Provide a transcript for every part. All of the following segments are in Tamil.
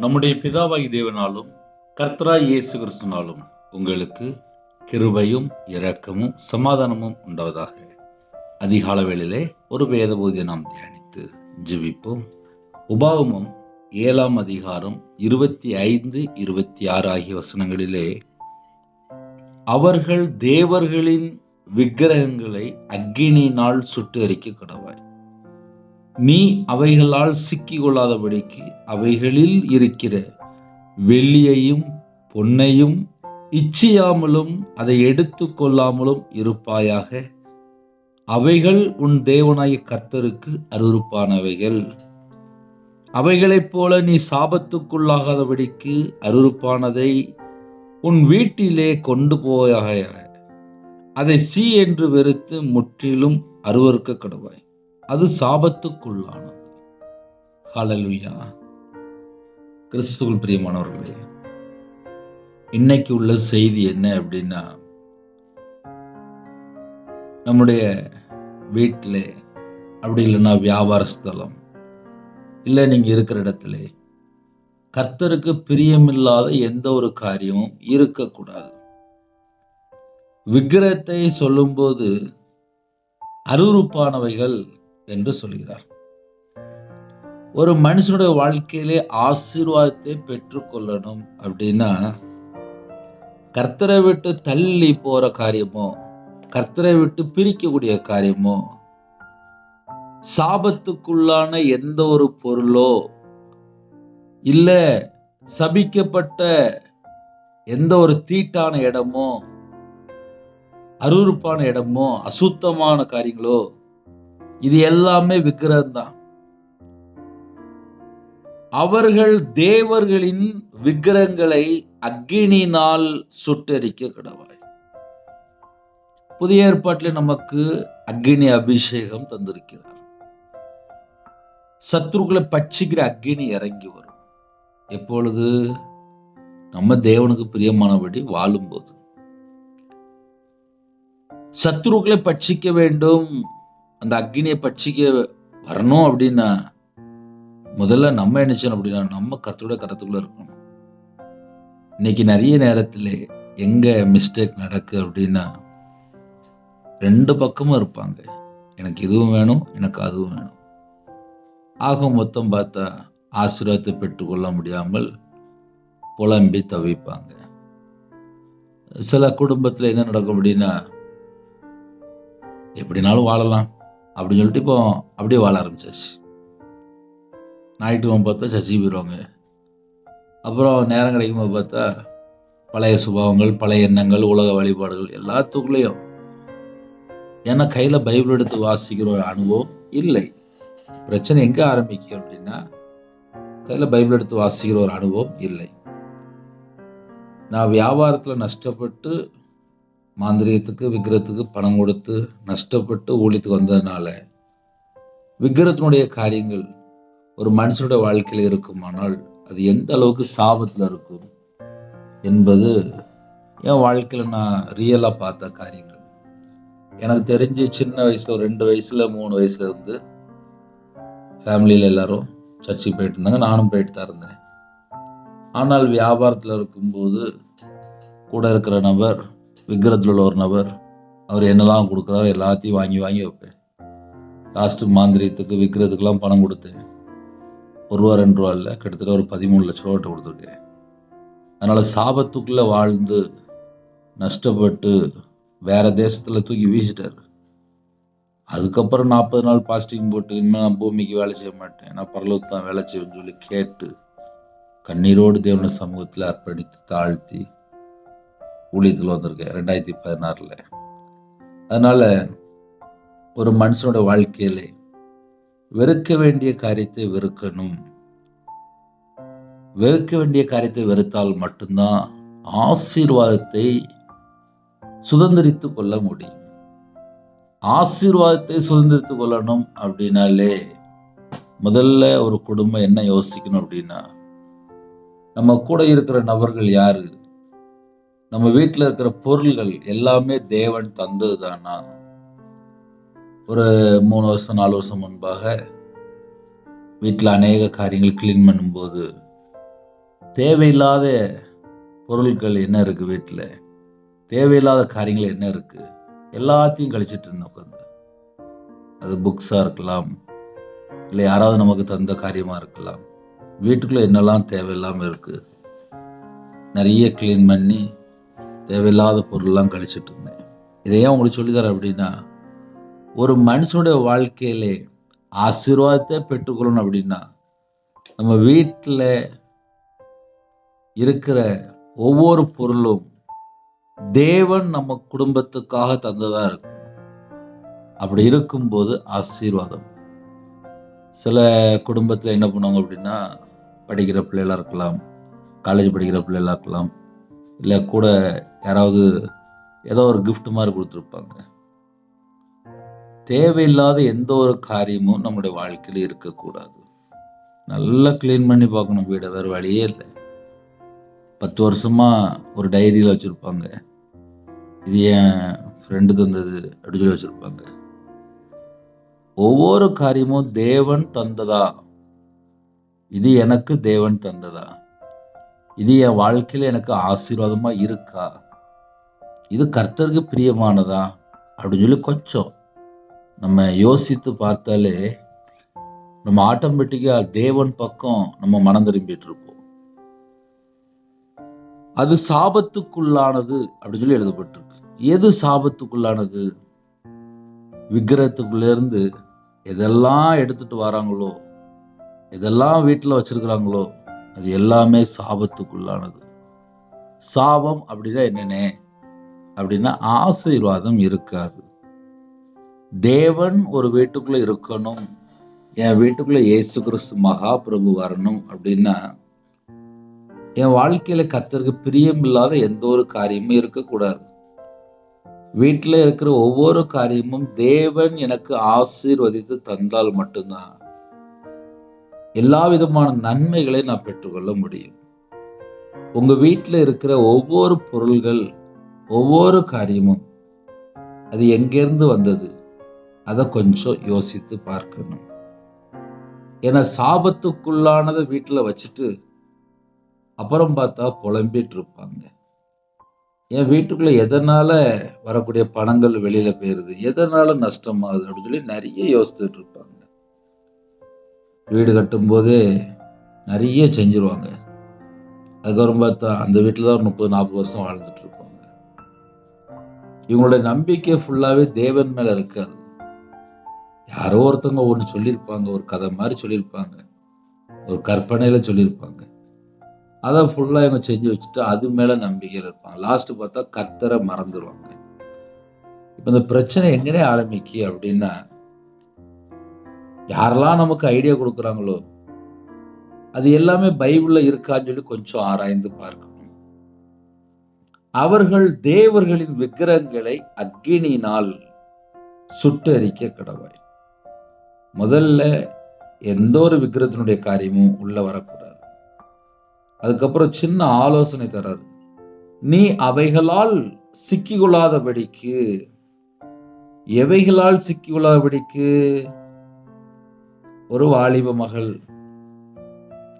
நம்முடைய பிதாவாகி தேவனாலும் கர்த்தராய் இயேசு கிறிஸ்துனாலும் உங்களுக்கு கிருபையும் இரக்கமும் சமாதானமும் உண்டாவதாக. அதிகால வேளையிலே ஒரு வேத பகுதியை நாம் தியானித்து ஜெபிப்போம். உபாகமம் 7ஆம் அதிகாரம் 25, 26 ஆகிய வசனங்களிலே, அவர்கள் தேவர்களின் விக்கிரகங்களை அக்கினியினால் சுட்டு எரிக்க கடவாய். நீ அவைகளால் சிக்கிக் கொள்ளாதபடிக்கு அவைகளில் இருக்கிற வெள்ளியையும் பொன்னையும் இச்சியாமலும் அதை எடுத்து கொள்ளாமலும் இருப்பாயாக. அவைகள் உன் தேவனாகிய கர்த்தருக்கு அருவருப்பானவைகள். அவைகளைப் போல நீ சாபத்துக்குள்ளாகாதபடிக்கு அருவருப்பானதை உன் வீட்டிலே கொண்டு போயாக. அதை சீ என்று வெறுத்து முற்றிலும் அருவருக்க கடவாய். அது சாபத்துக்குள்ளானது. ஹல்லேலூயா. கிறிஸ்துவுக்குள் பிரியமானவர்களே, இன்னைக்கு உள்ள செய்தி என்ன அப்படின்னா, நம்முடைய வீட்டிலே, அப்படி இல்லைன்னா வியாபார ஸ்தலம், இல்லை நீங்க இருக்கிற இடத்துல கர்த்தருக்கு பிரியமில்லாத எந்த ஒரு காரியமும் இருக்கக்கூடாது. விக்கிரகத்தை சொல்லும்போது அருவருப்பானவைகள் என்று சொல்கிறார். ஒரு மனுஷனுடைய வாழ்க்கையிலே ஆசீர்வாதத்தை பெற்றுக்கொள்ளணும் அப்படின்னா, கர்த்தரை விட்டு தள்ளி போற காரியமோ, கர்த்தரை விட்டு பிரிக்கக்கூடிய காரியமோ, சாபத்துக்குள்ளான எந்த ஒரு பொருளோ, இல்ல சபிக்கப்பட்ட எந்த ஒரு தீட்டான இடமோ, அருவருப்பான இடமோ, அசுத்தமான காரியங்களோ, இது எல்லாமே விக்கிரகம் தான். அவர்கள் தேவர்களின் விக்கிரகங்களை அக்கினியினால் சுட்டெரிக்க கடவாய். புதிய ஏற்பாட்டில் நமக்கு அக்கினி அபிஷேகம் தந்திருக்கிறார். சத்துருக்களை பட்சிக்கிற அக்கினி இறங்கி வரும். எப்பொழுது? நம்ம தேவனுக்கு பிரியமானபடி வாழும்போது. சத்துருக்களை பட்சிக்க வேண்டும், அந்த அக்கினியை பட்சிக்க வரணும் அப்படின்னா, முதல்ல நம்ம என்ன செய்யணும் அப்படின்னா, நம்ம கர்த்தருடைய கரத்துக்குள்ள இருக்கணும். இன்னைக்கு நிறைய நேரத்தில் எங்க மிஸ்டேக் நடக்கு அப்படின்னா, ரெண்டு பக்கமும் இருப்பாங்க. எனக்கு இதுவும் வேணும், எனக்கு அதுவும் வேணும். ஆக மொத்தம் பார்த்தா ஆசீர்வாதத்தை பெற்றுக்கொள்ள முடியாமல் புலம்பி தவிப்பாங்க. சில குடும்பத்தில் என்ன நடக்கும் அப்படின்னா, எப்படினாலும் வாழலாம் அப்படின்னு சொல்லிட்டு இப்போ அப்படியே வாழ ஆரம்பிச்சாச்சு. ஞாயிற்றுக்கிழமை பார்த்தா சர்ச்சைக்கு போயிடுவாங்க. அப்புறம் நேரம் கிடைக்கும்போது பார்த்தா பழைய சுபாவங்கள், பழைய எண்ணங்கள், உலக வழிபாடுகள் எல்லாத்துக்குள்ளேயும். ஏன்னா கையில் பைபிள் எடுத்து வாசிக்கிற ஒரு அனுபவம் இல்லை. பிரச்சனை எங்கே ஆரம்பிக்கும் அப்படின்னா, கையில் பைபிள் எடுத்து வாசிக்கிற ஒரு அனுபவம் இல்லை. நான் வியாபாரத்தில் நஷ்டப்பட்டு மாந்திரியத்துக்கு விக்கிரகத்துக்கு பணம் கொடுத்து நஷ்டப்பட்டு ஊழியத்துக்கு வந்ததுனால, விக்கிரகத்தினுடைய காரியங்கள் ஒரு மனுஷனுடைய வாழ்க்கையில் இருக்குமானால் அது எந்த அளவுக்கு சாபத்தில் இருக்கும் என்பது என் வாழ்க்கையில் நான் ரியலாக பார்த்த காரியங்கள். எனக்கு தெரிஞ்சு சின்ன வயசில் ஒரு 2 வயசுல 3 வயசுல இருந்து ஃபேமிலியில் எல்லாரும் சர்ச்சுக்கு போயிட்டு இருந்தாங்க. நானும் போயிட்டு தான் இருந்தேன். ஆனால் வியாபாரத்தில் இருக்கும்போது கூட இருக்கிற நபர், விக்கிரகத்தில் உள்ள ஒரு நபர், அவர் என்னெல்லாம் கொடுக்குறாரோ எல்லாத்தையும் வாங்கி வாங்கி வைப்பேன். லாஸ்ட்டு மாந்திரியத்துக்கு விக்கிரகத்துக்கெல்லாம் பணம் கொடுத்தேன். ₹1 2 இல்லை, கிட்டத்தட்ட ஒரு 13 லட்ச ரூபா கொடுத்துருக்கேன். அதனால் சாபத்துக்குள்ளே வாழ்ந்து நஷ்டப்பட்டு வேற தேசத்தில் தூக்கி வீசிட்டார். அதுக்கப்புறம் 40 நாள் பாஸ்டிங் போட்டு, இனிமேல் நான் பூமிக்கு வேலை செய்ய மாட்டேன், நான் பரலோகத்துக்கு தான் வேலை செய்வேன்னு சொல்லி கேட்டு கண்ணீரோடு தேவனுடைய சமூகத்தில் அர்ப்பணித்து தாழ்த்தி ஊழியத்தில் வந்திருக்கேன் 2016. அதனால் ஒரு மனுஷனோட வாழ்க்கையிலே வெறுக்க வேண்டிய காரியத்தை வெறுக்கணும். வெறுக்க வேண்டிய காரியத்தை வெறுத்தால் மட்டும்தான் ஆசீர்வாதத்தை சுதந்திரித்து கொள்ள முடியும். ஆசீர்வாதத்தை சுதந்திரித்து கொள்ளணும் அப்படின்னாலே முதல்ல ஒரு குடும்பம் என்ன யோசிக்கணும் அப்படின்னா, நம்ம கூட இருக்கிற நபர்கள் யாரு, நம்ம வீட்டில் இருக்கிற பொருள்கள் எல்லாமே தேவன் தந்தது தானா? ஒரு 3 வருஷம் 4 வருஷம் முன்பாக வீட்டில் அநேக காரியங்கள் க்ளீன் பண்ணும்போது தேவையில்லாத பொருட்கள் என்ன இருக்குது வீட்டில், தேவையில்லாத காரியங்கள் என்ன இருக்குது, எல்லாத்தையும் கழிச்சிட்டு இருந்தேன் உட்காந்து. அது புக்ஸாக இருக்கலாம், இல்லை யாராவது நமக்கு தந்த காரியமாக இருக்கலாம். வீட்டுக்குள்ளே என்னெல்லாம் தேவையில்லாமல் இருக்குது, நிறைய க்ளீன் பண்ணி தேவையில்லாத பொருள்லாம் கழிச்சிட்டு இருந்தேன். இதை ஏன் உங்களுக்கு சொல்லித்தரேன் அப்படின்னா, ஒரு மனுஷனுடைய வாழ்க்கையிலே ஆசீர்வாதத்தை பெற்றுக்கொள்ளணும் அப்படின்னா, நம்ம வீட்டில் இருக்கிற ஒவ்வொரு பொருளும் தேவன் நம்ம குடும்பத்துக்காக தந்ததா இருக்கும். அப்படி இருக்கும்போது ஆசீர்வாதம். சில குடும்பத்தில் என்ன பண்ணுவாங்க அப்படின்னா, படிக்கிற பிள்ளைகளாக இருக்கலாம், காலேஜ் படிக்கிற பிள்ளைகளாக இருக்கலாம், இல்லை கூட யாராவது ஏதோ ஒரு gift மாதிரி கொடுத்துருப்பாங்க. தேவையில்லாத எந்த ஒரு காரியமும் நம்முடைய வாழ்க்கையில் இருக்கக்கூடாது. நல்லா க்ளீன் பண்ணி பார்க்கணும் வீடை, வேறு வழியே இல்லை. 10 வருஷமா ஒரு டைரியில் வச்சுருப்பாங்க, இது என் ஃப்ரெண்டு தந்தது அப்படின்னு சொல்லி வச்சுருப்பாங்க. ஒவ்வொரு காரியமும் தேவன் தந்ததா, இது எனக்கு தேவன் தந்ததா, இது என் வாழ்க்கையில் எனக்கு ஆசீர்வாதமாக இருக்கா, இது கர்த்தருக்கு பிரியமானதா அப்படின்னு சொல்லி கொஞ்சம் நம்ம யோசித்து பார்த்தாலே நம்ம ஆட்டோமேட்டிக்காக தேவன் பக்கம் நம்ம மனம் திரும்பிட்டு இருப்போம். அது சாபத்துக்குள்ளானது அப்படின்னு சொல்லி எழுதப்பட்டிருக்கு. எது சாபத்துக்குள்ளானது? விக்கிரகத்துக்குள்ளேருந்து எதெல்லாம் எடுத்துட்டு வராங்களோ, எதெல்லாம் வீட்டில் வச்சிருக்கிறாங்களோ, அது எல்லாமே சாபத்துக்குள்ளானது. சாபம் அப்படின்னா என்னென்ன அப்படின்னா, ஆசீர்வாதம் இருக்காது. தேவன் ஒரு வீட்டுக்குள்ள இருக்கணும், என் வீட்டுக்குள்ள இயேசு கிறிஸ்து மகா பிரபு வரணும் அப்படின்னா, என் வாழ்க்கையில கர்த்தருக்கு பிரியம் இல்லாத எந்த ஒரு காரியமும் இருக்கக்கூடாது. வீட்டில் இருக்கிற ஒவ்வொரு காரியமும் தேவன் எனக்கு ஆசீர்வதித்து தந்தால் மட்டும்தான் எல்லா விதமான நன்மைகளை நான் பெற்றுக்கொள்ள முடியும். உங்க வீட்டில் இருக்கிற ஒவ்வொரு பொருள்கள், ஒவ்வொரு காரியமும் அது எங்கேருந்து வந்தது, அதை கொஞ்சம் யோசித்து பார்க்கணும். ஏன்னா சாபத்துக்குள்ளானதை வீட்டில் வச்சுட்டு அப்புறம் பார்த்தா புலம்பிட்டு இருப்பாங்க. என் வீட்டுக்குள்ள எதனால வரக்கூடிய பணங்கள் வெளியில போயிருது, எதனால நஷ்டமாகுது அப்படின்னு சொல்லி நிறைய யோசிச்சுட்டு இருப்பாங்க. வீடு கட்டும் போதே நிறைய செஞ்சிருவாங்க. அதுக்கப்புறம் பார்த்தா அந்த வீட்டில் தான் 30-40 வருஷம் வாழ்ந்துட்டு இருப்பாங்க. இவங்களுடைய நம்பிக்கை ஃபுல்லாவே தேவன் மேல இருக்காது. யாரோ ஒருத்தவங்க ஒன்று சொல்லியிருப்பாங்க, ஒரு கதை மாதிரி சொல்லியிருப்பாங்க, ஒரு கற்பனையில சொல்லியிருப்பாங்க. அதை ஃபுல்லாக இவங்க செஞ்சு வச்சுட்டு அது மேலே நம்பிக்கையில் இருப்பாங்க. லாஸ்ட்டு பார்த்தா கர்த்தரை மறந்துடுவாங்க. இப்போ இந்த பிரச்சனை எங்கனே ஆரம்பிக்கு அப்படின்னா, யாரெல்லாம் நமக்கு ஐடியா கொடுக்குறாங்களோ அது எல்லாமே பைபிளில் இருக்கான்னு சொல்லி கொஞ்சம் ஆராய்ந்து பார்க்கணும். அவர்கள் தேவர்களின் விக்கிரகங்களை அக்கினியினால் சுட்டெரிக்க கடவாய். முதல்ல எந்த ஒரு விக்கிரகத்தினுடைய காரியமும் உள்ள வரக்கூடாது. அதுக்கப்புறம் சின்ன ஆலோசனை தராரு. நீ அவைகளால் சிக்கிக்கொள்ளாதபடிக்கு. எவைகளால் சிக்கிக்கொள்ளாதபடிக்கு? ஒரு வாலிப மகள்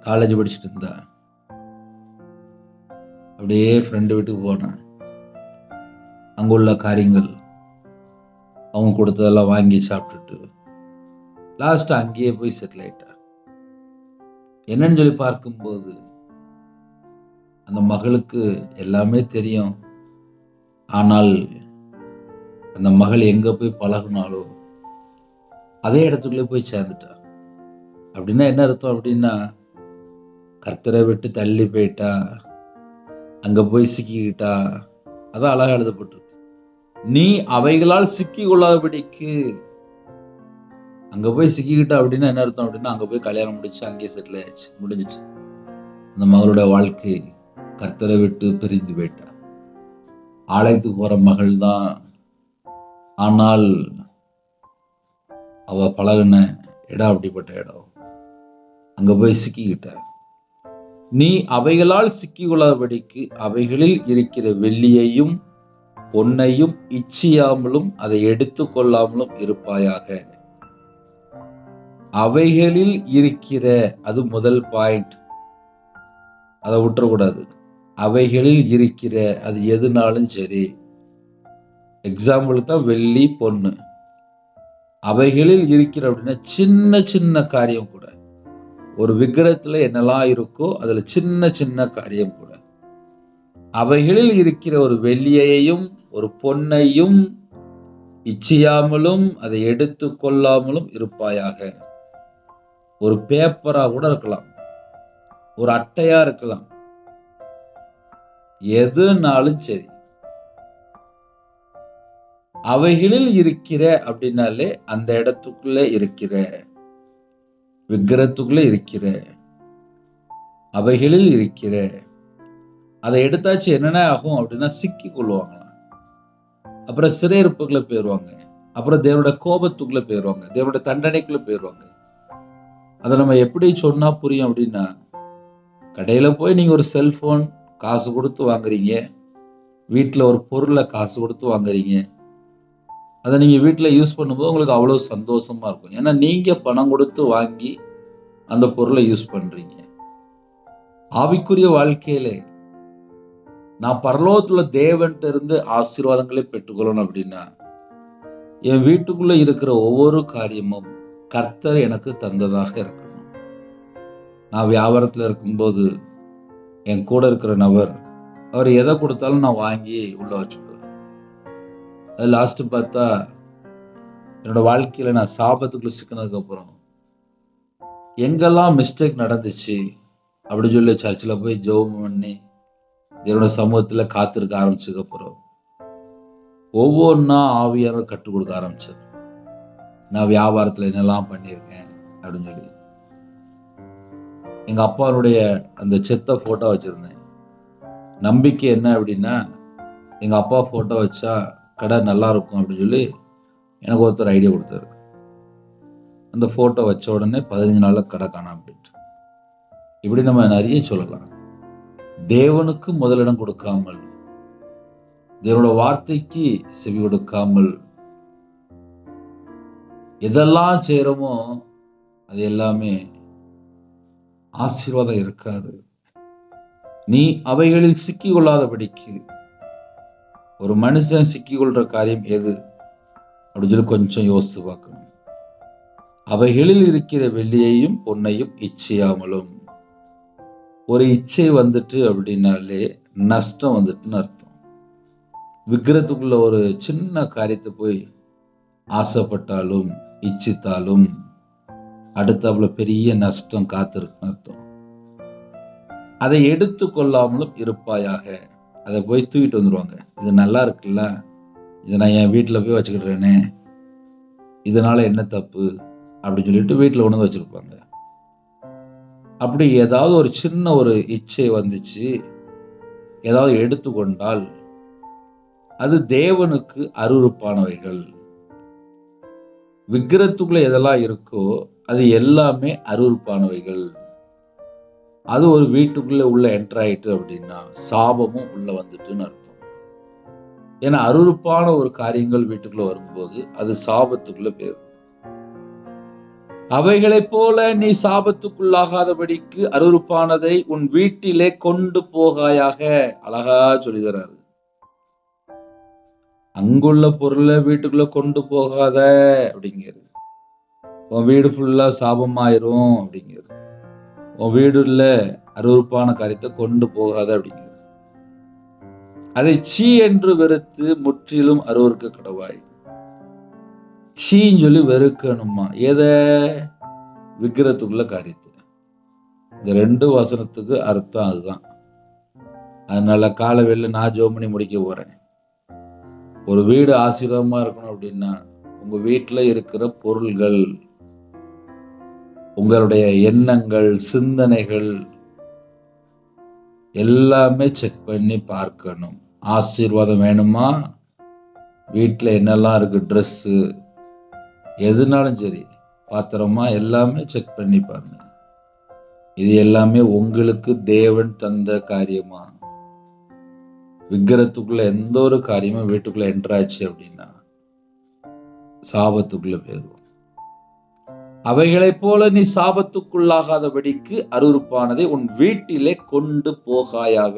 காலேஜ் படிச்சுட்டு இருந்தா, அப்படியே ஃப்ரெண்டு வீட்டுக்கு போனேன். அங்க உள்ள காரியங்கள் அவங்க கொடுத்ததெல்லாம் வாங்கி சாப்பிட்டுட்டு லாஸ்ட் அங்கேயே போய் செட்டில் ஆயிட்டா. என்னன்னு சொல்லி பார்க்கும்போது அந்த மகளுக்கு எல்லாமே தெரியும். ஆனால் அந்த மகள் எங்க போய் பழகுனாலோ அதே இடத்துக்குள்ளே போய் சேர்ந்துட்டா. அப்படின்னா என்ன அர்த்தம் அப்படின்னா, கர்த்தரை விட்டு தள்ளி போயிட்டா, அங்க போய் சிக்கிக்கிட்டா. அதான் அழகா எழுதப்பட்டிருக்கு. நீ அவைகளால் சிக்கி கொள்ளாதபடிக்கு. அங்க போய் சிக்கிக்கிட்டா அப்படின்னா என்ன அர்த்தம் அப்படின்னா, அங்க போய் கல்யாணம் முடிச்சு அங்கேயே செட்டில் ஆயிடுச்சு, முடிஞ்சிச்சு. அந்த மகளுடைய வாழ்க்கை கர்த்தரை விட்டு பிரிந்து போயிட்டா. ஆலயத்துக்கு போற மகள் தான், ஆனால் அவ பழகுன இடம் அப்படிப்பட்ட இடம். அங்க போய் சிக்கிக்கிட்ட. நீ அவைகளால் சிக்கி கொள்ளாதபடிக்கு அவைகளில் இருக்கிற வெள்ளியையும் பொன்னையும் இச்சியாமலும் அதை எடுத்து கொள்ளாமலும் இருப்பாயாக. அவைகளில் இருக்கிற, அது முதல் பாயிண்ட். அதை விட்டுறக்கூடாது. அவைகளில் இருக்கிற அது எதுனாலும் சரி, எக்ஸாம்பிளுக்கு தான் வெள்ளி, பொண்ணு. அவைகளில் இருக்கிற அப்படின்னா சின்ன சின்ன காரியம் கூட. ஒரு விக்கிரகத்துல என்னெல்லாம் இருக்கோ அதுல சின்ன சின்ன காரியம் கூட. அவைகளில் இருக்கிற ஒரு வெள்ளியையும் ஒரு பொன்னையும் இச்சியாமலும் அதை எடுத்து கொள்ளாமலும் இருப்பாயாக. ஒரு பேப்பரா கூட இருக்கலாம், ஒரு அட்டையா இருக்கலாம், எதுனாலும் சரி. அவைகளில் இருக்கிற அப்படின்னாலே அந்த இடத்துக்குள்ள இருக்கிற, விக்கிரகத்துக்குள்ள இருக்கிற, அவைகளில் இருக்கிற, அதை எடுத்தாச்சு என்னென்ன ஆகும் அப்படின்னா சிக்கி கொள்வாங்களாம். அப்புறம் சிறையிருப்புக்குள்ள போயிடுவாங்க. அப்புறம் தேவனுடைய கோபத்துக்குள்ள போயிடுவாங்க, தேவனுடைய தண்டனைக்குள்ள போயிடுவாங்க. அதை நம்ம எப்படி சொன்னா புரியும் அப்படின்னா, கடையில போய் நீங்க ஒரு செல்போன் காசு கொடுத்து வாங்குறீங்க, வீட்டில் ஒரு பொருளை காசு கொடுத்து வாங்குறீங்க. அதை நீங்க வீட்டில் யூஸ் பண்ணும்போது உங்களுக்கு அவ்வளவு சந்தோஷமா இருக்கும். ஏன்னா நீங்க பணம் கொடுத்து வாங்கி அந்த பொருளை யூஸ் பண்றீங்க. ஆவிக்குரிய வாழ்க்கையிலே நான் பரலோகத்துல தேவன்ட்ட இருந்து ஆசீர்வாதங்களை பெற்றுக்கொள்ளணும் அப்படின்னா, என் வீட்டுக்குள்ள இருக்கிற ஒவ்வொரு காரியமும் கர்த்தர் எனக்கு தந்ததாக இருக்கணும். நான் வியாபாரத்தில் இருக்கும்போது என் கூட இருக்கிற நபர், அவர் எதை கொடுத்தாலும் நான் வாங்கி உள்ள வச்சுடுவேன். அது லாஸ்ட் பார்த்தா என்னோட வாழ்க்கையில நான் சாபத்துக்குள்ள சிக்கினதுக்கு அப்புறம் எங்கெல்லாம் மிஸ்டேக் நடந்துச்சு அப்படி சொல்லி சர்ச்சில் போய் ஜெபம் பண்ணி தேவனோட சமூகத்தில் காத்திருக்க ஆரம்பிச்சதுக்கு அப்புறம் ஒவ்வொன்றா ஆவியானவர் கற்றுக் கொடுக்க ஆரம்பிச்சார். நான் வியாபாரத்தில் என்னெல்லாம் பண்ணியிருக்கேன் அப்படின்னு சொல்லி. எங்க அப்பாவுடைய அந்த செத்த போட்டோ வச்சிருந்தேன். நம்பிக்கை என்ன அப்படின்னா, எங்க அப்பா போட்டோ வச்சா கடை நல்லா இருக்கும் அப்படின்னு சொல்லி எனக்கு ஒருத்தர் ஐடியா கொடுத்தாரு. அந்த போட்டோ வச்ச உடனே 15 நாள்ல கடை காணாம போயிட்டு. இப்படி நம்ம நிறைய சொல்லலாம். தேவனுக்கு முதலிடம் கொடுக்காமல், தேவனோட வார்த்தைக்கு செவி கொடுக்காமல் எதெல்லாம் செய்யறோமோ அது எல்லாமே ஆசீர்வாதம் இருக்காது. நீ அவைகளில் சிக்கி கொள்ளாதபடிக்கு. ஒரு மனுஷன் சிக்கி கொள்ற காரியம் எது அப்படின்னு சொல்லி கொஞ்சம் யோசித்து பார்க்கணும். அவைகளில் இருக்கிற வெள்ளியையும் பொன்னையும் இச்சையாமலும். ஒரு இச்சை வந்துட்டு அப்படின்னாலே நஷ்டம் வந்துட்டுன்னு அர்த்தம். விக்கிரத்துக்குள்ள ஒரு சின்ன காரியத்தை போய் ஆசைப்பட்டாலும் இச்சித்தாலும் அடுத்தாப்புல பெரிய நஷ்டம் காத்திருக்குன்னு அர்த்தம். அதை எடுத்து கொள்ளாமலும் இருப்பாயாக. அதை போய் தூக்கிட்டு வந்துருவாங்க. இது நல்லா இருக்குல்ல, இதை நான் என் வீட்டில் போய் வச்சுக்கிட்டுறேனே, இதனால என்ன தப்பு அப்படின்னு சொல்லிட்டு வீட்டில் உணர்ந்து வச்சிருப்பாங்க. அப்படி ஏதாவது ஒரு சின்ன ஒரு இச்சை வந்துச்சு, ஏதாவது எடுத்துக்கொண்டால் அது தேவனுக்கு அருவருப்பானவைகள். விக்கிரத்துக்குள்ள எதெல்லாம் இருக்கோ அது எல்லாமே அருவருப்பானவைகள். அது ஒரு வீட்டுக்குள்ள உள்ள என்டர் ஆயிட்டு அப்படின்னா சாபமும் உள்ள வந்துட்டுன்னு அர்த்தம். ஏன்னா அருவருப்பான ஒரு காரியங்கள் வீட்டுக்குள்ள வரும்போது அது சாபத்துக்குள்ள போயிடும். அவைகளைப் போல நீ சாபத்துக்குள்ளாகாதபடிக்கு அருவருப்பானதை உன் வீட்டிலே கொண்டு போகாயாக. அழகா சொல்லிதராரு. அங்குள்ள பொருளை வீட்டுக்குள்ள கொண்டு போகாத அப்படிங்கிறது. உன் வீடு ஃபுல்லா சாபமாயிரும் அப்படிங்கிறது. உன் வீடுல அருவருப்பான காரியத்தை கொண்டு போகாத அப்படிங்கிறது. அதை சீ என்று வெறுத்து முற்றிலும் அருவருக்க கடவாய். சீன்னு சொல்லி வெறுக்கணுமா? எதை? விக்கிரத்துக்குள்ள காரியத்தை. இந்த 2 வசனத்துக்கு அர்த்தம் அதுதான். அதனால காலவெளியில நான் ஜெபம் பண்ணி முடிக்க போறேன். ஒரு வீடு ஆசீர்வாதமா இருக்கணும் அப்படின்னா உங்க வீட்டுல இருக்கிற பொருள்கள், உங்களுடைய எண்ணங்கள், சிந்தனைகள் எல்லாமே செக் பண்ணி பார்க்கணும். ஆசீர்வாதம் வேணுமா? வீட்டுல என்னெல்லாம் இருக்கு, ட்ரெஸ்ஸு எதுனாலும் சரி, பாத்திரமா எல்லாமே செக் பண்ணி பாருங்க. இது எல்லாமே உங்களுக்கு தேவன் தந்த காரியமா? விக்கிரத்துக்குள்ள எந்த ஒரு காரியமும் வீட்டுக்குள்ள என்ட்ராச்சு அப்படின்னா சாபத்துக்குள்ள போயிடும். அவைகளைப் போல நீ சாபத்துக்குள்ளாகாதபடிக்கு அருவருப்பானதை உன் வீட்டிலே கொண்டு போகாயாக.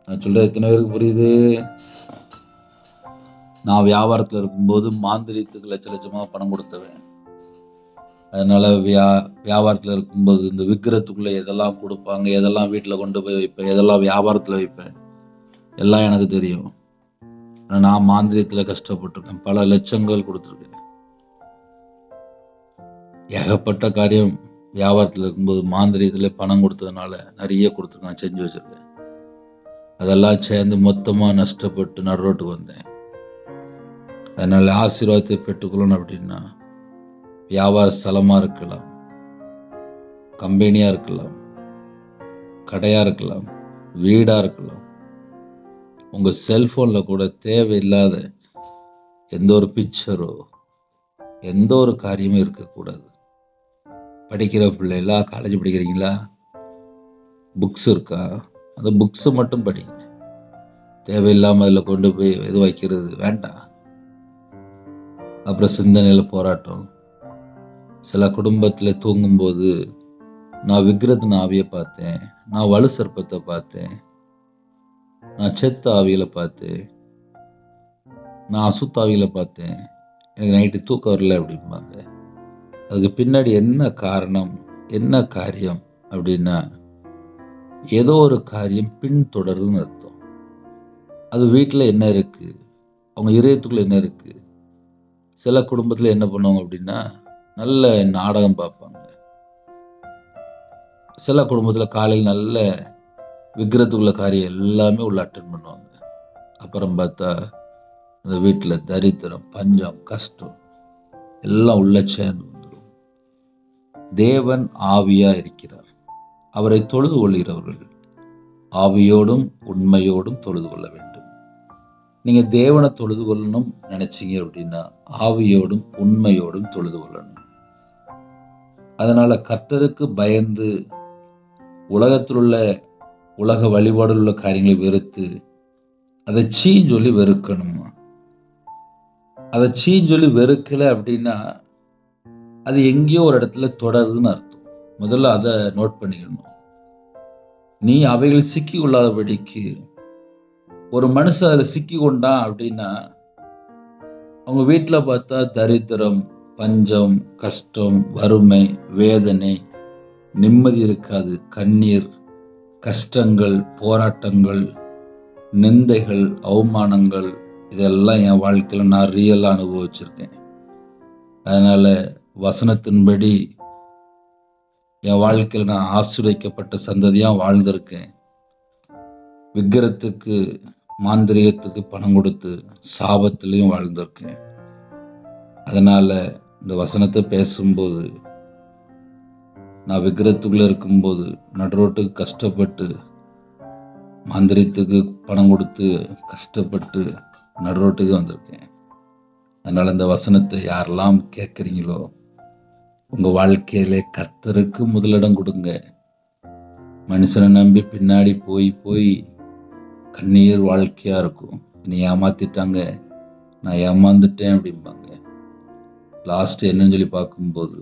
நான் சொல்றது எத்தனை பேருக்கு புரியுது? நான் வியாபாரத்துல இருக்கும்போது மாந்திரீகத்துக்கு லட்ச லட்சமா பணம் கொடுத்தவன். அதனால வியாபாரத்துல இருக்கும்போது இந்த விக்கிரத்துக்குள்ள எதெல்லாம் கொடுப்பாங்க, எதெல்லாம் வீட்டுல கொண்டு போய் வைப்பேன், எதெல்லாம் வியாபாரத்துல வைப்பேன், எல்லாம் எனக்கு தெரியும். நான் மாந்திரியத்துல கஷ்டப்பட்டிருக்கேன், பல லட்சங்கள் கொடுத்துருக்கேன். ஏகப்பட்ட காரியம் வியாபாரத்தில் இருக்கும்போது மாந்திரியத்தில் பணம் கொடுத்ததுனால நிறைய கொடுத்துருக்கேன், செஞ்சு வச்சிருக்கேன். அதெல்லாம் சேர்ந்து மொத்தமாக நஷ்டப்பட்டு நடுரோட்டுக்கு வந்தேன். அதனால ஆசீர்வாதத்தை பெற்றுக்கொள்ளணும் அப்படின்னா வியாபார ஸ்தலமாக இருக்கலாம், கம்பெனியாக இருக்கலாம், கடையாக இருக்கலாம், வீடாக இருக்கலாம், உங்கள் செல்ஃபோனில் கூட தேவையில்லாத எந்த ஒரு பிக்சரோ எந்த ஒரு காரியமும் இருக்கக்கூடாது. படிக்கிற பிள்ளைகளா, காலேஜ் படிக்கிறீங்களா, புக்ஸ் இருக்கா, அந்த புக்ஸை மட்டும் படிங்க. தேவையில்லாமல் அதில் கொண்டு போய் எது வைக்கிறது வேண்டாம். அப்புறம் சிந்தனையில் போராட்டம். சில குடும்பத்தில் தூங்கும்போது நான் விக்கிரத்தின் ஆவியை பார்த்தேன், நான் வலு சர்ப்பத்தை பார்த்தேன், நான் செத்த ஆவியில பார்த்தேன், நான் அசுத்தாவியில பார்த்தேன், எனக்கு நைட்டு தூக்கம் வரல அப்படிம்பாங்க. அதுக்கு பின்னாடி என்ன காரணம், என்ன காரியம் அப்படின்னா ஏதோ ஒரு காரியம் பின்தொடருன்னு அர்த்தம். அது வீட்டில் என்ன இருக்கு, அவங்க இதயத்துக்குள்ள என்ன இருக்கு. சில குடும்பத்தில் என்ன பண்ணுவாங்க அப்படின்னா நல்ல நாடகம் பார்ப்பாங்க. சில குடும்பத்தில் காலையில் நல்ல விக்கிரத்துக்குள்ள காரியம் எல்லாமே உள்ள அட்டன் பண்ணுவாங்க. அப்புறம் பார்த்தா அந்த வீட்டில் தரித்திரம், பஞ்சம், கஷ்டம் எல்லாம் உள்ள சேர்ந்து வந்துடும். தேவன் ஆவியா இருக்கிறார். அவரை தொழுது கொள்கிறவர்கள் ஆவியோடும் உண்மையோடும் தொழுது கொள்ள வேண்டும். நீங்க தேவனை தொழுது கொள்ளணும் நினைச்சீங்க அப்படின்னா ஆவியோடும் உண்மையோடும் தொழுது கொள்ளணும். அதனால கர்த்தருக்கு பயந்து உலகத்தில் உள்ள உலக வழிபாடு உள்ள காரியங்களை வெறுத்து அதை சீன்னு சொல்லி வெறுக்கணும். அதை சீன்னு சொல்லி வெறுக்கல அப்படின்னா அது எங்கேயோ ஒரு இடத்துல தொடருதுன்னு அர்த்தம். முதல்ல அதை நோட் பண்ணிக்கணும். நீ அவைகள் சிக்கி கொள்ளாதபடிக்கு ஒரு மனுஷன் அதில் சிக்கி கொண்டான் அப்படின்னா அவங்க வீட்டில் பார்த்தா தரித்திரம், பஞ்சம், கஷ்டம், வறுமை, வேதனை, நிம்மதி இருக்காது. கண்ணீர், கஷ்டங்கள், போராட்டங்கள், நிந்தைகள், அவமானங்கள் இதெல்லாம் என் வாழ்க்கையில் நான் ரியலாக அனுபவிச்சிருக்கேன். அதனால வசனத்தின்படி என் வாழ்க்கையில் நான் ஆசீர்வதிக்கப்பட்ட சந்ததியாக வாழ்ந்திருக்கேன். விக்கிரத்துக்கு மாந்திரியத்துக்கு பணம் கொடுத்து சாபத்திலையும் வாழ்ந்திருக்கேன். அதனால இந்த வசனத்தை பேசும்போது நான் விக்கிரத்துக்குள்ள இருக்கும்போது நடுரோட்டுக்கு கஷ்டப்பட்டு மாந்திரியத்துக்கு பணம் கொடுத்து கஷ்டப்பட்டு நடுரோட்டுக்கு வந்திருக்கேன். அதனால இந்த வசனத்தை யாரெல்லாம் கேட்குறீங்களோ உங்க வாழ்க்கையிலே கர்த்தருக்கு முதலிடம் கொடுங்க. மனுஷனை நம்பி பின்னாடி போய் கண்ணீர் வாழ்க்கையா இருக்கும். நீ ஏமாத்திட்டாங்க, நான் ஏமாந்துட்டேன் அப்படிம்பாங்க. லாஸ்ட் என்னன்னு சொல்லி பார்க்கும்போது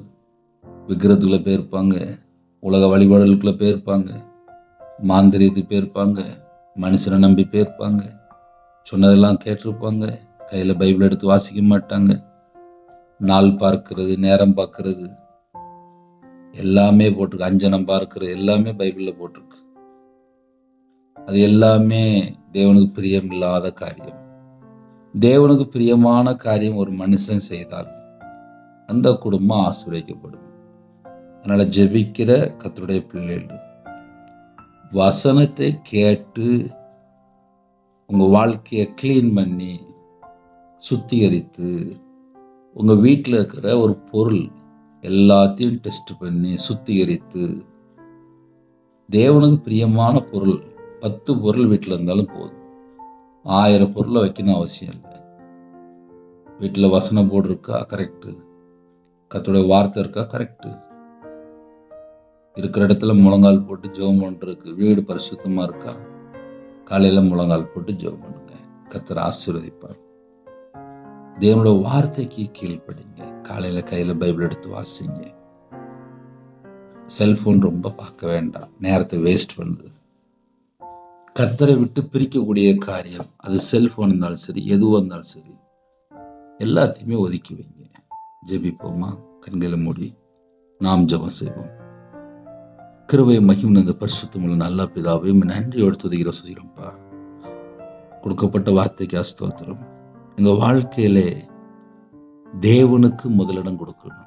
விக்கிரத்துக்குள்ள போயிருப்பாங்க, உலக வழிபாடுகளுக்குள்ள போயிருப்பாங்க, மாந்திரியத்துக்கு போயிருப்பாங்க, மனுஷனை நம்பி போயிருப்பாங்க, சொன்னதெல்லாம் கேட்டிருப்பாங்க, கையில் பைபிள் எடுத்து வாசிக்க மாட்டாங்க, நாள் பார்க்கிறது, நேரம் பார்க்கறது எல்லாமே போட்டிருக்கு, அஞ்சனம் பார்க்கிறது எல்லாமே பைபிளில் போட்டிருக்கு. அது எல்லாமே தேவனுக்கு பிரியம் இல்லாத காரியம். தேவனுக்கு பிரியமான காரியம் ஒரு மனுஷன் செய்தால் அந்த குடும்பம் ஆசீர்வதிக்கப்படும். அதனால ஜெபிக்கிற கர்த்தருடைய பிள்ளைகள் வசனத்தை கேட்டு உங்க வாழ்க்கையை கிளீன் பண்ணி சுத்திகரித்து உங்க வீட்டில் இருக்கிற ஒரு பொருள் எல்லாத்தையும் டெஸ்ட் பண்ணி சுத்திகரித்து தேவனுக்கு பிரியமான பொருள் 10 பொருள் வீட்டில் இருந்தாலும் போதும். 1000 பொருளை வைக்கணும் அவசியம் இல்லை. வீட்டில் வசனம் போர்டு இருக்கா, கரெக்டு. கர்த்தருடைய வார்த்தை இருக்கா, கரெக்டு. இருக்கிற இடத்துல முழங்கால் போட்டு ஜெபம் பண்ணுறதுக்கு வீடு பரிசுத்தமாக இருக்கா, காலையில் முழங்கால் போட்டு ஜெபம் பண்ணுங்க. கர்த்தர் ஆசீர்வதிப்பார். தேவனுடைய வார்த்தைக்கு கீழ்ப்படிங்க. காலையில கையில பைபிள் எடுத்து வாசிங்க. செல்போன் ரொம்ப பார்க்க வேண்டாம், நேரத்தை வேஸ்ட் பண்ணுது. கர்த்தரை விட்டு பிரிக்கக்கூடிய காரியம், அது செல்போன் இருந்தாலும் சரி, எதுவாக இருந்தாலும் சரி, எல்லாத்தையுமே ஒதுக்கி வைங்க. ஜெபிப்போமா? கண்களை மூடி நாம் ஜெபம் செய்வோம். கிருபை மகிமை இந்த பரிசுத்தமுள்ள நல்ல பிதாவே, நன்றியோடு துதிக்கிறோம் சொல்கிறோம்ப்பா. கொடுக்கப்பட்ட வார்த்தைக்கு ஸ்தோத்திரம். எங்க வாழ்க்கையிலே தேவனுக்கு முதலிடம் கொடுக்கணும்.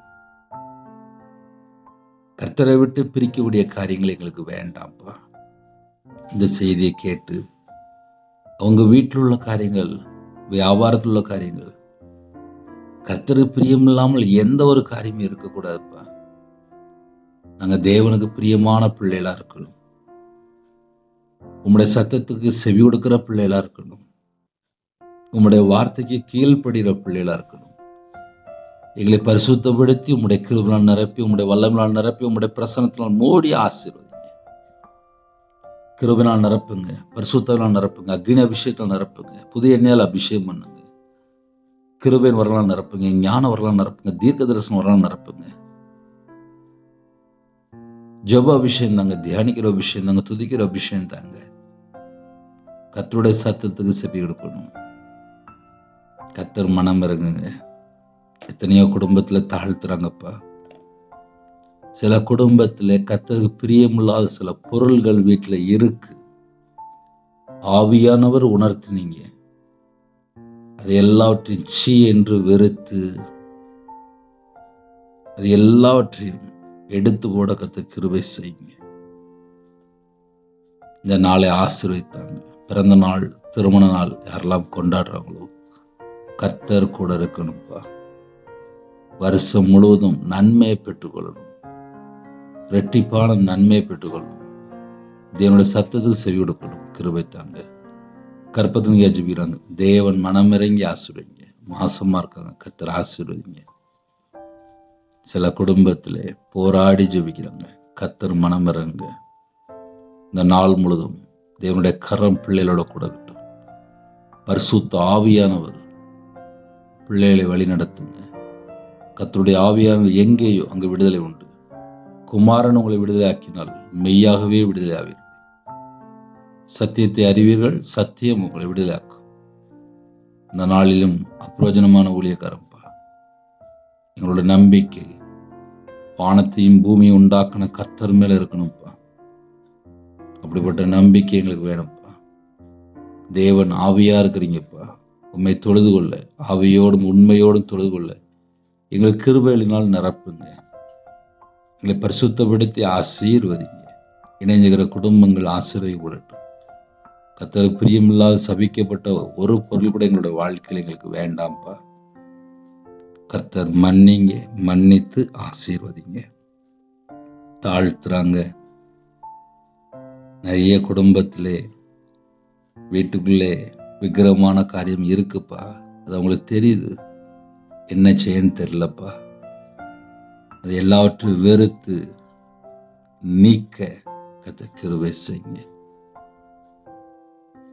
கர்த்தரை விட்டு பிரிக்கக்கூடிய காரியங்கள் எங்களுக்கு வேண்டாம்ப்பா. இந்த செய்தியை கேட்டு அவங்க வீட்டில் உள்ள காரியங்கள், வியாபாரத்தில் உள்ள காரியங்கள், கர்த்தருக்கு பிரியம் இல்லாமல் எந்த ஒரு காரியமும் இருக்கக்கூடாதுப்பா. நாங்க தேவனுக்கு பிரியமான பிள்ளைகளா இருக்கணும். உம்முடைய சத்தத்துக்கு செவி கொடுக்கிற பிள்ளைகளா இருக்கணும். உம்முடைய வார்த்தைக்கு கீழ்ப்படுகிற பிள்ளைகளா இருக்கணும். எங்களை பரிசுத்தப்படுத்தி உம்முடைய கிருபையால் நிரப்பி, உம்முடைய வல்லமையால் நிரப்பி, உம்முடைய பிரசன்னத்தினால் மூடி ஆசீர்வதிங்க. கிருபையால் நிரப்புங்க, பரிசுத்தத்தால் நிரப்புங்க, அக்னி அபிஷேகத்தால் நிரப்புங்க, புதிய எண்ணெயால் அபிஷேகம் பண்ணுங்க. கிருபையின் வரலால் நிரப்புங்க, ஞான வரலால் நிரப்புங்க, தீர்க்க தரிசனம் வரலால் நிரப்புங்க. ஜெப அபிஷேகம் தாங்க, தியானிக்கிற அபிஷேகம் தாங்க, துதிக்கிற அபிஷேகம் தாங்க. கர்த்தருடைய சத்தத்துக்கு செவி கொடுக்கணும். கர்த்தர் மனம் இறங்குங்க. எத்தனையோ குடும்பத்துல தாழ்த்துறாங்கப்பா. சில குடும்பத்துல கர்த்தருக்கு பிரியமில்லாத சில பொருள்கள் வீட்டுல இருக்கு. ஆவியானவர் உணர்த்தினீங்க. அது எல்லாவற்றையும் சீ என்று வெறுத்து, அது எல்லாவற்றையும் எடுத்து போட கர்த்தர் கிருபை செய்யுங்க. இந்த நாளை ஆசீர்வதித்தாங்க. பிறந்த நாள், திருமண நாள் யாரெல்லாம் கொண்டாடுறாங்களோ கர்த்தர் கூட இருக்கணும்ப்பா. வருஷம் முழுவதும் நன்மையை பெற்றுக்கொள்ளணும், இரட்டிப்பான நன்மையை பெற்றுக்கொள்ளணும். தேவனுடைய சத்தத்துக்கு செவி கொடுக்கணும். கிருபை தாங்க. கற்பத்தின் ஜெபிக்கிறாங்க. தேவன் மனமிறங்கி ஆசீர்வதிங்க. மாசமா இருக்காங்க, கர்த்தர் ஆசீர்வதிங்க. சில குடும்பத்திலே போராடி ஜெபிக்கிறாங்க. கர்த்தர் மனமிறங்க. இந்த நாள் முழுதும் தேவனுடைய கரம் பிள்ளைகளோட கூட இருக்கட்டும். பரிசுத்த ஆவியானவர் பிள்ளைகளை வழி நடத்துங்க. கர்த்தருடைய ஆவியானவர் எங்கேயோ அங்கு விடுதலை உண்டு. குமாரன் உங்களை விடுதலை ஆக்கினால் மெய்யாகவே விடுதலை ஆவீர்கள். சத்தியத்தை அறிவீர்கள், சத்தியம் உங்களை விடுதலை ஆக்கும். இந்த நாளிலும் அப்பிரயோஜனமான ஊழியக்காரன்பா, எங்களோட நம்பிக்கை வானத்தையும் பூமியை உண்டாக்கின கர்த்தர் மேல இருக்கணும்ப்பா. அப்படிப்பட்ட நம்பிக்கை எங்களுக்கு வேணும்ப்பா. தேவன் ஆவியா இருக்கிறீங்கப்பா. உண்மை தொழுது கொள்ள, ஆவியோடும் உண்மையோடும் தொழுது கொள்ள எங்களுக்கு கிருபைகளினால் நிரப்புங்க. எங்களை பரிசுத்தப்படுத்தி ஆசீர்வதிங்க. இணைஞ்சுகிற குடும்பங்கள் ஆசீர்வதிக்கப்படட்டும். கர்த்தருக்கு பிரியமில்லாத சபிக்கப்பட்ட ஒரு பொருள் கூட எங்களுடைய வாழ்க்கையில் எங்களுக்கு வேண்டாம்ப்பா. கர்த்தர் மன்னிங்க, மன்னித்து ஆசீர்வதிங்க. தாழ்த்துறாங்க. நிறைய குடும்பத்திலே வீட்டுக்குள்ளே விக்கிரமான காரியம் இருக்குப்பா. அது அவங்களுக்கு தெரியுது, என்ன செய்யன்னு தெரியலப்பா. அது எல்லாவற்றையும் வெறுத்து நீக்க கர்த்தர் கிருபை செய்யுங்க.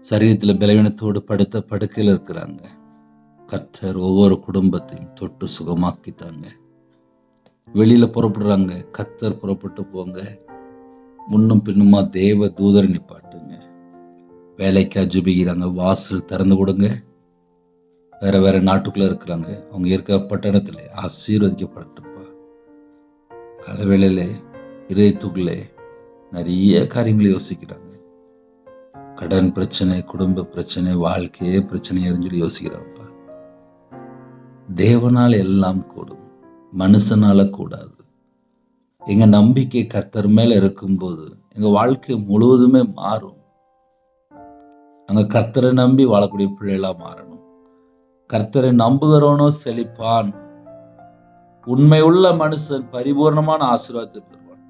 சரீரத்தில் பலவீனத்தோடு படுத்த படுக்கையில் இருக்கிறாங்க. கர்த்தர் ஒவ்வொரு குடும்பத்தையும் தொட்டு சுகமாக்கித்தாங்க. வெளியில புறப்படுறாங்க, கர்த்தர் புறப்பட்டு போங்க. முன்னும் பின்னுமா தேவ தூதரை நிப்பாட்டுங்க. வேலைக்கா ஜெபிக்கிறாங்க, வாசல் திறந்து கொடுங்க. வேற வேற நாட்டுக்குள்ள இருக்கிறாங்க, அவங்க இருக்கிற பட்டணத்துல ஆசீர்வதிக்கப்படட்டும்ப்பா. காலவேளையில இதயத்துக்குள்ளே நிறைய காரியங்களை யோசிக்கிறாங்க. கடன் பிரச்சனை, குடும்ப பிரச்சனை, வாழ்க்கையே பிரச்சனைன்னு சொல்லி யோசிக்கிறாங்கப்பா. தேவனால் எல்லாம் கூடும், மனுஷனால கூடாது. எங்க நம்பிக்கை கர்த்தர் மேல இருக்கும்போது எங்க வாழ்க்கை முழுவதுமே மாறும். நாங்க கர்த்தரை நம்பி வாழக்கூடிய பிள்ளைகளா மாறணும். கர்த்தரை நம்புகிறவனோ செழிப்பான். உண்மையுள்ள மனுஷன் பரிபூர்ணமான ஆசீர்வாதத்தை பெறுவான்.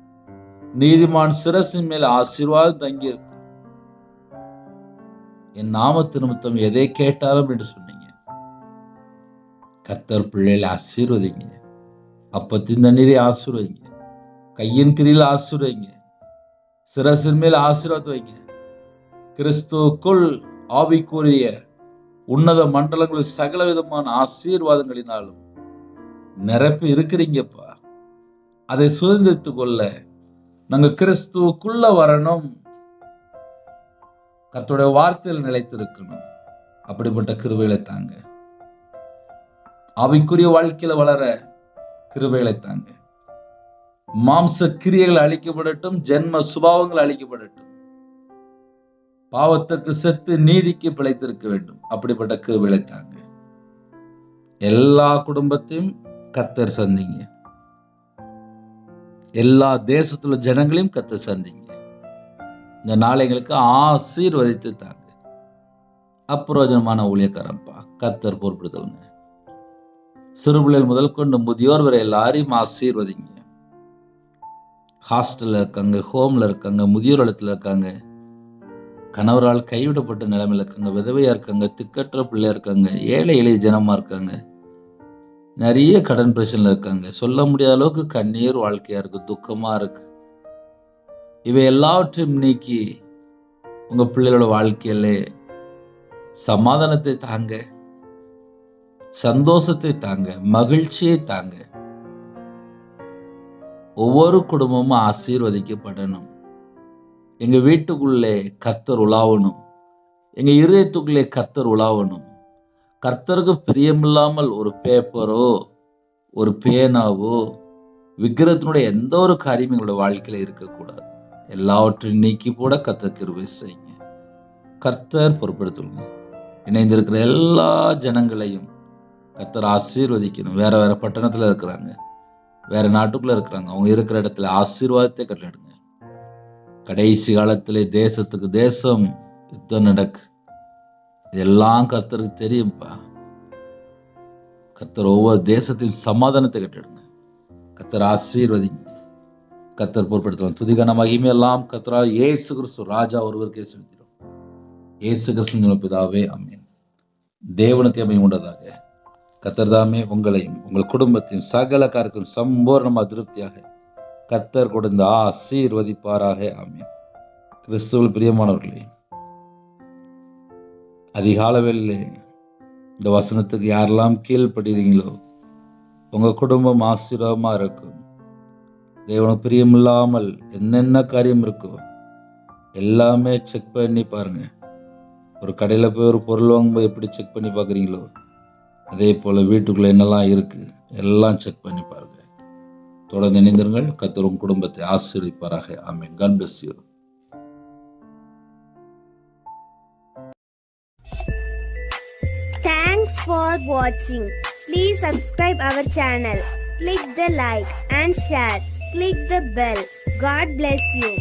நீதிமான் சிரசின் மேல் ஆசீர்வாதம் தங்கி இருக்கு. என் நாமத்து நிமித்தம் எதை கேட்டாலும் என்று சொன்னீங்க. கர்த்தர் பிள்ளைகளை ஆசீர்வதிங்க. அப்பத்தின் தண்ணீரை ஆசீர்வதிங்க. கையின் கிரியில் ஆசீர்வதிங்க. சிரசின் மேல் ஆசீர்வாதம் வைங்க. கிறிஸ்துவுக்குள் ஆவிக்குரிய உன்னத மண்டலங்களில் சகல விதமான ஆசீர்வாதங்களினாலும் நிரப்பி இருக்கிறீங்கப்பா. அதை சுதந்திரித்துக் கொள்ள நாங்க கிறிஸ்துவுக்குள்ள வரணும். கர்த்தருடைய வார்த்தையில் நிலைத்திருக்கணும். அப்படிப்பட்ட கிருபைகளை தாங்க. ஆவிக்குரிய வாழ்க்கையில வளர கிருபைகளை தாங்க. மாம்ச கிரியைகள் அழிக்கப்படட்டும், ஜென்ம சுபாவங்கள் அழிக்கப்படட்டும். பாவத்துக்கு செத்து நீதிக்கு பிழைத்திருக்க வேண்டும். அப்படிப்பட்ட கிருபைகளை தாங்க. எல்லா குடும்பத்தையும் கர்த்தர் சந்திங்க. எல்லா தேசத்துல ஜனங்களையும் கர்த்தர் சந்திங்க. இந்த நாளை எங்களுக்கு ஆசீர்வதித்து தாங்க. அப்பிரயோஜனமான ஊழியக்காரன்பா கர்த்தர் பொறுப்படுத்துங்க. சிறுபிள்ளைகள் முதல் கொண்டு முதியோர் வரை எல்லாரையும் ஆசீர்வதிங்க. ஹாஸ்டல்ல இருக்காங்க, ஹோம்ல இருக்காங்க, முதியோர் இல்லத்துல இருக்காங்க, கணவரால் கைவிடப்பட்ட நிலைமையில இருக்காங்க, விதவையா இருக்காங்க, திக்கற்ற பிள்ளையா இருக்காங்க, ஏழை எளிய ஜனமா இருக்காங்க, நிறைய கடன் பிரச்சனைல இருக்காங்க, சொல்ல முடியாத அளவுக்கு கண்ணீர் வாழ்க்கையா இருக்கு, துக்கமா இருக்கு. இவை எல்லாவற்றையும் நீக்கி உங்க பிள்ளைகளோட வாழ்க்கையில சமாதானத்தை தாங்க, சந்தோஷத்தை தாங்க, மகிழ்ச்சியை தாங்க. ஒவ்வொரு குடும்பமும் ஆசீர்வதிக்கப்படணும். எங்க வீட்டுக்குள்ளே கர்த்தர் உலாவணும். எங்க இருதயத்துக்குள்ளே கர்த்தர் உலாவணும். கர்த்தருக்கு பிரியமில்லாமல் ஒரு பேப்பரோ ஒரு பேனாவோ விக்கிரத்தினுடைய எந்த ஒரு காரியம் எங்களோட வாழ்க்கையில இருக்கக்கூடாது. எல்லாவற்றையும் நீக்கி போட கர்த்தர் கிருபை செய்யுங்க. கர்த்தர் பொறுப்படுத்துங்க. இணைந்திருக்கிற எல்லா ஜனங்களையும் கர்த்தர் ஆசீர்வதிக்கணும். வேற வேற பட்டணத்துல இருக்கிறாங்க, வேற நாட்டுக்குள்ள இருக்கிறாங்க. அவங்க இருக்கிற இடத்துல ஆசீர்வாதத்தை கட்டளிடுங்க. கடைசி காலத்திலே தேசத்துக்கு தேசம் யுத்தம் நடக்கு. இதெல்லாம் கர்த்தருக்கு தெரியும்பா. கர்த்தர் ஒவ்வொரு தேசத்தையும் சமாதானத்தை கட்டிடுங்க. கர்த்தர் ஆசீர்வதிங்க. கர்த்தர் பொறுப்படுத்துவாங்க. துதிகான மகிமை எல்லாம் கர்த்தரா இயேசு கிறிஸ்து ராஜா ஒருவருக்கே செலுத்திடும். இயேசு கிறிஸ்து பிதாவே ஆமென். தேவனுக்கே மகிமை உண்டதாக. கர்த்தர் தாமே உங்களையும் உங்கள் குடும்பத்தையும் சகல காரியத்தையும் சம்பூர்ண அதிருப்தியாக கர்த்தர் கொடுத்து ஆசீர்வதிப்பாராக. ஆமென். கிறிஸ்துவில் பிரியமானவர்களே, அதிகால வேளையிலே இந்த வசனத்துக்கு யாரெல்லாம் கீழ்ப்படுறீங்களோ உங்க குடும்பம் ஆசீர்வாதமா இருக்கும். தேவனுக்கு பிரியமில்லாமல் என்னென்ன காரியம் இருக்கோ எல்லாமே செக் பண்ணி பாருங்க. ஒரு கடையில் போய் ஒரு பொருள் வாங்கும்போது எப்படி செக் பண்ணி பார்க்குறீங்களோ அதே போல் வீட்டுக்குள்ளே என்னெல்லாம் இருக்குது எல்லாம் செக் பண்ணி பாருங்க. தொடர்ந்து இணைந்திருங்கள். கர்த்தர் உங்கள் குடும்பத்தை ஆசீர்வதிப்பாராக. ஆமென். God bless you. Thanks for watching. Please subscribe our channel. Click the like and share. Click the bell. God bless you.